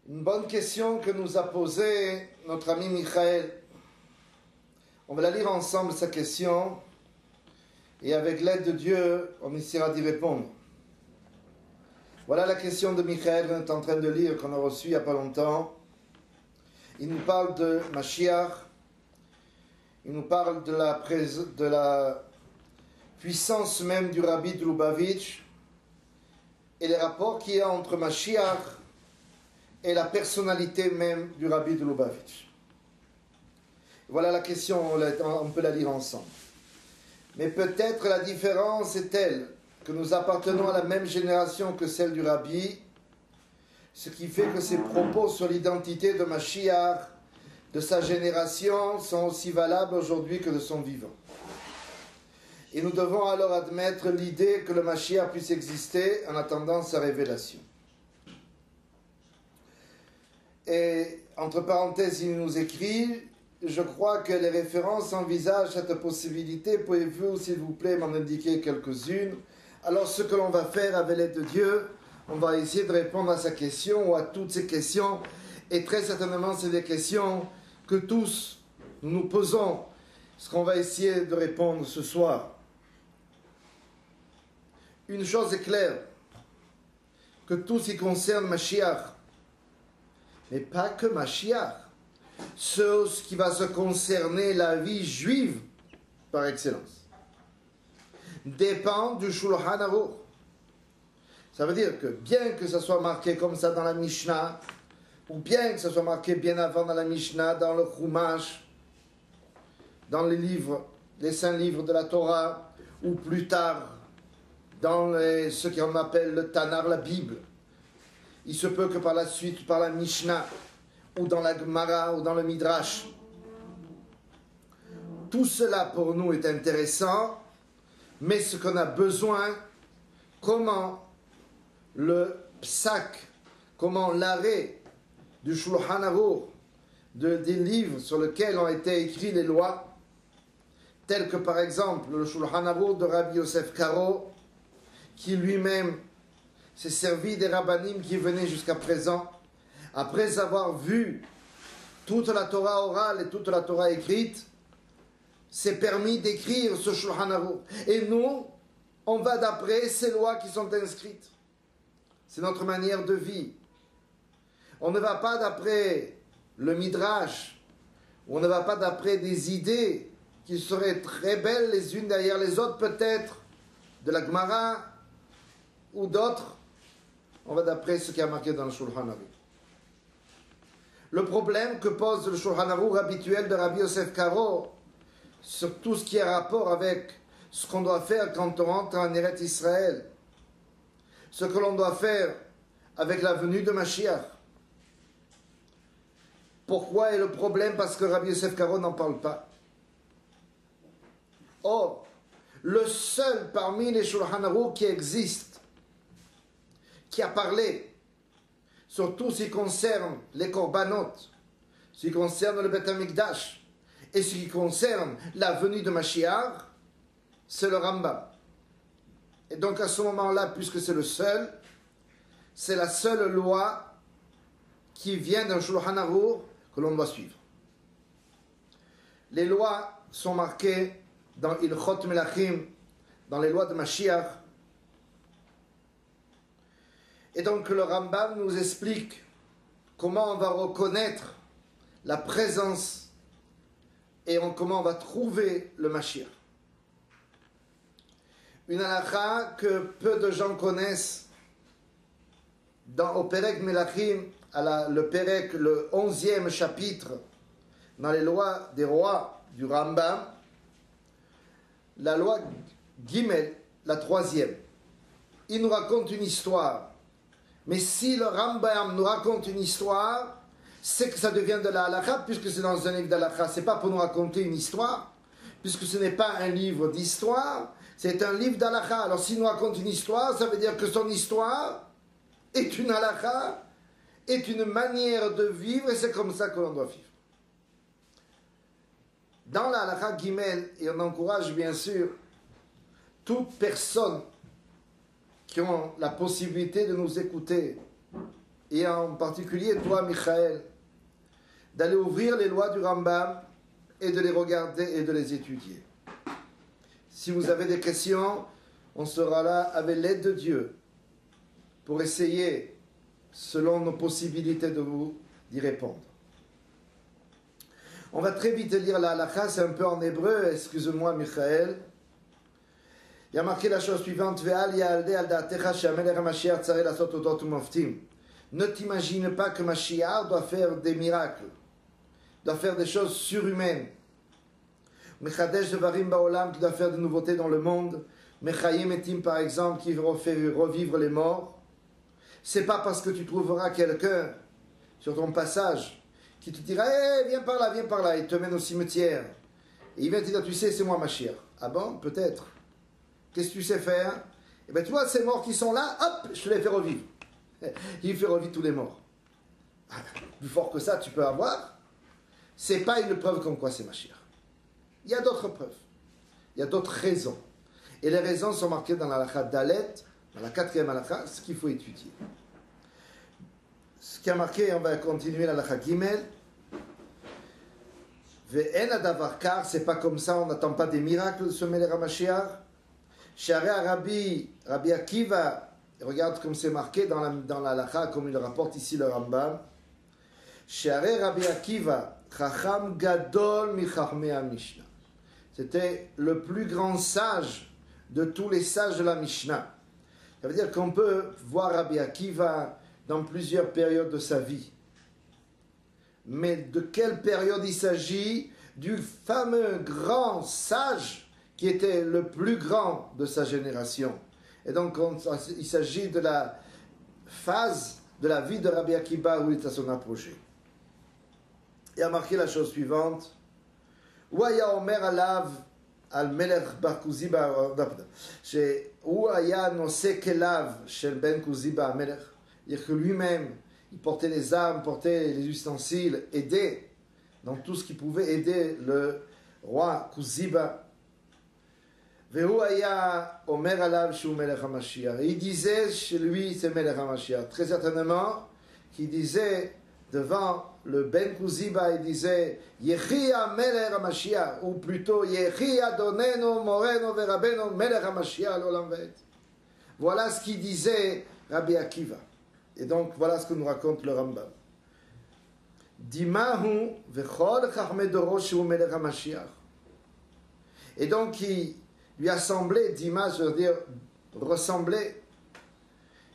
Une bonne question que nous a posée notre ami Michael. On va la lire ensemble, sa question, et avec l'aide de Dieu, on essaiera d'y répondre. Voilà la question de Michael qu'on est en train de lire, qu'on a reçue il n'y a pas longtemps. Il nous parle de Mashiach, il nous parle de la puissance même du Rabbi de Lubavitch et les rapports qu'il y a entre Mashiach et la personnalité même du Rabbi de Lubavitch. Voilà la question, on peut la lire ensemble. Mais peut-être la différence est telle que nous appartenons à la même génération que celle du Rabbi, ce qui fait que ses propos sur l'identité de Mashiach, de sa génération, sont aussi valables aujourd'hui que de son vivant. Et nous devons alors admettre l'idée que le Mashiach puisse exister en attendant sa révélation. Et entre parenthèses, il nous écrit: je crois que les références envisagent cette possibilité. Pouvez-vous, s'il vous plaît, m'en indiquer quelques-unes? Alors, ce que l'on va faire avec l'aide de Dieu, on va essayer de répondre à sa question ou à toutes ces questions. Et très certainement, c'est des questions que tous nous nous posons. Ce qu'on va essayer de répondre ce soir. Une chose est claire, que tout ce qui concerne Mashiach, mais pas que Mashiach, ce qui va se concerner la vie juive par excellence, dépend du Shulchan Aruch. Ça veut dire que bien que ça soit marqué comme ça dans la Mishnah, ou bien que ça soit marqué bien avant dans la Mishnah, dans le Chumash, dans les livres, les 5 livres de la Torah, ou plus tard dans ce qu'on appelle le Tanar, la Bible, il se peut que par la suite, par la Mishnah, ou dans la Gemara, ou dans le Midrash, tout cela pour nous est intéressant, mais ce qu'on a besoin, comment le psak, comment l'arrêt du Shulchan Aruch, des livres sur lesquels ont été écrites les lois, tels que par exemple le Shulchan Aruch de Rabbi Yosef Karo, qui lui-même s'est servi des rabbanim qui venaient jusqu'à présent, après avoir vu toute la Torah orale et toute la Torah écrite, s'est permis d'écrire ce Shulchan Aruch. Et nous, on va d'après ces lois qui sont inscrites. C'est notre manière de vie. On ne va pas d'après le Midrash, on ne va pas d'après des idées qui seraient très belles les unes derrière les autres, peut-être de la Gemara ou d'autres. On va d'après ce qui est marqué dans le Shulchan Aruch. Le problème que pose le Shulchan Aruch habituel de Rabbi Yosef Karo sur tout ce qui a rapport avec ce qu'on doit faire quand on rentre en Eretz Israël, ce que l'on doit faire avec la venue de Mashiach. Pourquoi est le problème? Parce que Rabbi Yosef Karo n'en parle pas. Or, le seul parmi les Shulchan Aruch qui existe, qui a parlé sur tout ce qui concerne les korbanot, ce qui concerne le Beth Amikdash, et ce qui concerne la venue de Mashiach, c'est le Rambam. Et donc à ce moment-là, puisque c'est le seul, c'est la seule loi qui vient d'un Shulchan Aruch que l'on doit suivre. Les lois sont marquées dans Ilchot Melachim, dans les lois de Mashiach. Et donc le Rambam nous explique comment on va reconnaître la présence et comment on va trouver le Mashiach. Une halakha que peu de gens connaissent au Perek Melachim, le Perek, le 11e chapitre, dans les lois des rois du Rambam, la loi Gimel, la 3e. Il nous raconte une histoire. Mais si le Rambam nous raconte une histoire, c'est que ça devient de la halakha, puisque c'est dans un livre d'halakha. Ce n'est pas pour nous raconter une histoire, puisque ce n'est pas un livre d'histoire, c'est un livre d'halakha. Alors s'il nous raconte une histoire, ça veut dire que son histoire est une halakha, est une manière de vivre, et c'est comme ça que l'on doit vivre. Dans la halakha Gimel, et on encourage bien sûr toute personne qui ont la possibilité de nous écouter et en particulier toi, Michael, d'aller ouvrir les lois du Rambam et de les regarder et de les étudier. Si vous avez des questions, on sera là avec l'aide de Dieu pour essayer, selon nos possibilités, de vous d'y répondre. On va très vite lire la halakha, c'est un peu en hébreu, excuse-moi Michael. Il y a marqué la chose suivante, ne t'imagine pas que Mashiach doit faire des miracles, doit faire des choses surhumaines. Mechadesh devarim ba'olam, qui doit faire des nouveautés dans le monde. Mechayim etim, par exemple, qui va faire revivre les morts. C'est pas parce que tu trouveras quelqu'un sur ton passage qui te dira hey, viens par là, il te mène au cimetière. Et il vient te dire, tu sais, c'est moi Mashiach. Ah bon, peut-être. Qu'est-ce que tu sais faire? Eh bien, tu vois, ces morts qui sont là, hop, je te les fais revivre. Il fait revivre tous les morts. Plus fort que ça, tu peux avoir. C'est pas une preuve comme quoi c'est Mashiach. Il y a d'autres preuves. Il y a d'autres raisons. Et les raisons sont marquées dans la halakha Dalet, dans la 4e halakha, ce qu'il faut étudier. Ce qui a marqué, on va continuer la halakha Gimel. Ve'en adavar kar, c'est pas comme ça, on n'attend pas des miracles de ce Melech HaMashiach. Sha'arei Rabbi Akiva, regarde comme c'est marqué dans la halakha, comme il rapporte ici le Rambam. Sha'arei Rabbi Akiva, Chacham Gadol mi Chachmei HaMishnah. C'était le plus grand sage de tous les sages de la Mishnah. Ça veut dire qu'on peut voir Rabbi Akiva dans plusieurs périodes de sa vie. Mais de quelle période il s'agit? Du fameux grand sage qui était le plus grand de sa génération. Et donc il s'agit de la phase de la vie de Rabbi Akiva où il est à son apogée. Il a marqué la chose suivante. Ouaya Omer Alav al Melech Bar Kuziba, où Aya Nosé Kelav Shel Ben Kuziba Amelech, c'est-à-dire que lui-même il portait les armes, portait les ustensiles, aidait dans tout ce qui pouvait aider le roi Kuziba. Vehu Aya Omer Alav Shu Melech HaMashiach, il disait chez lui c'est Melech HaMashiach, très certainement qu'il disait devant le Ben Kuziba, il disait Yechia Melech HaMashiach, ou plutôt Yechia Doneno Moreno Verabeno Melech HaMashiach l'Olam Vaed. Voilà ce qu'il disait Rabbi Akiva. Et donc voilà ce que nous raconte le Rambam. Dimahu vechol chachmei doro shu Melech HaMashiach. Et donc il lui a semblé, Dima, je veux dire ressemblait,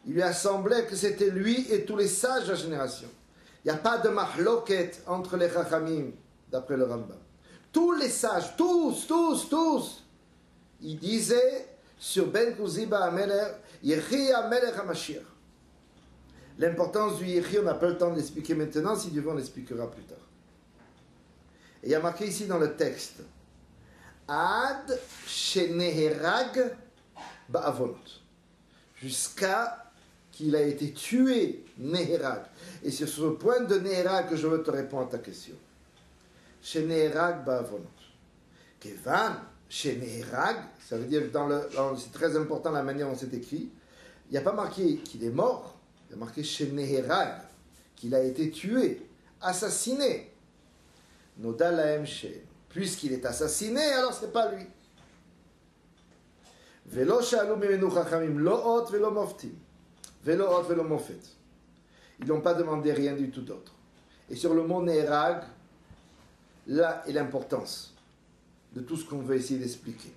il lui a semblé que c'était lui et tous les sages de la génération. Il n'y a pas de mahloket entre les chachamim, d'après le Rambam. Tous les sages, tous, ils disaient sur Ben Kuziba Amelech, Yechia Melech HaMashiach. L'importance du Yechi, on n'a pas le temps de l'expliquer maintenant, si Dieu veut, on l'expliquera plus tard. Et il y a marqué ici dans le texte, Ad sheneherag ba'avonot, jusqu'à qu'il a été tué, Neherag. Et c'est sur ce point de Neherag que je veux te répondre à ta question. Chez Neherag ba'avonot. Kevan, chez Neherag, ça veut dire que c'est très important la manière dont c'est écrit, il n'y a pas marqué qu'il est mort, il y a marqué chez Neherag, qu'il a été tué, assassiné. Noda lahem shen. Puisqu'il est assassiné, alors ce n'est pas lui. Velo sha'alu mimenu chachamim lo ot velo moftim. Velo ot velo mofet. Ils n'ont pas demandé rien du tout d'autre. Et sur le mot Neherag, là est l'importance de tout ce qu'on veut essayer d'expliquer.